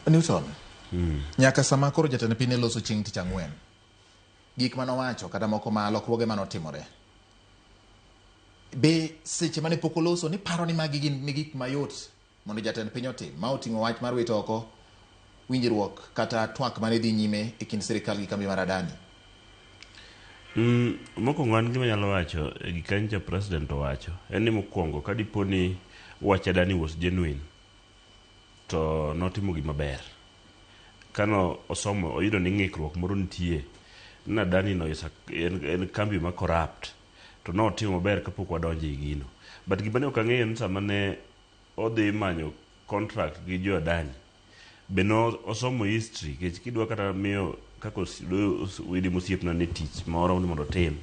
Newton. Nyaka sama koro jatend piny loso chieng' tich ang'wen. Gik manowacho kata moko ma lokruoge manotimore. Be seche mane pok oloso ni paro ni magi gin gik mayot mondo jatend piny otim ma oting'o wach mar wito oko winjruok kata twak mane dhi nyime e kind sirikal gi kambi mar Adani. Mokwongo an gima nyalo wacho gik kanyo president owacho en ni mokwongo ka dipo ni wach Adani was genuine to notimo gima ber. Kano osomo oyudo ni ng'ikruok moro nitie na Adani no en kambi ma corrupt to notimo maber kapok wadonjo e gino. But gima ne ok ang'eyo ni sama ne odhi manyo contract gi jo Adani be no osomo history kech kidwa kata miyo kako widi mosiepna ne tich moro ni mondo tim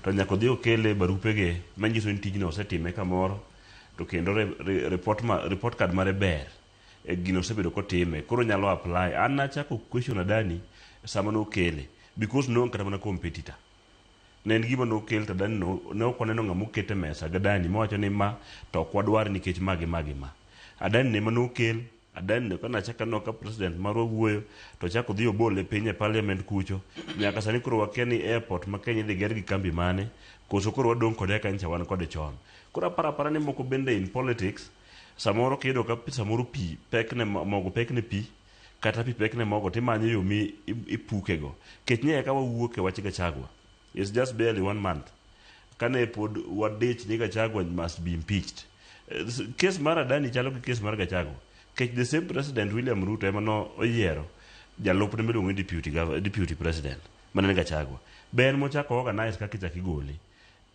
to nyaka odhi okele barupege manyiso ni tijno osetime kamoro to kendo report card mare ber e gino osebedo kotime koro nyalo apply. An nachako question Adani sama no kele because no kata mana competitor ne en gima no kel to Adani ne ok waneno ng'ama okete mesa Adani mowacho ni ma to ok wadwar nikech magi ma Adani ne mano kel Adani ne kana chaka no ka president marwa wuoyo to chako dhi obole piny e parliament kucho nyaka sani koro wakia ni airport ma Kenya dhi ger gi kambi mane koso koro wadong kode kancha wan kode chon. Koro apara ni moko bende in politics samoro kido ka samoro pi pekne mogo pekne pi kata pi pekne mogo timanyo yo mi ipukego kech nyaka ka wawuok e wach Gachagua. It's just barely 1 month kane pod wadich ni Gachagua must be impeached. Case mar Adani chalo gi case mar Gachagua kech the same president William Ruto ema no oyiero jalupne miluongo ni deputy president manene Gachagua ben mochako organize kaka ichaki gole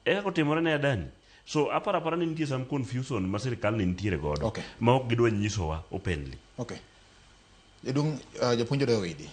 kako timore ne Adani. So apara ni nitie some confusion ma sirikal ni nitiere godo ma ok gidwa nyisowa openly. Okay. Japuonjore Owidi.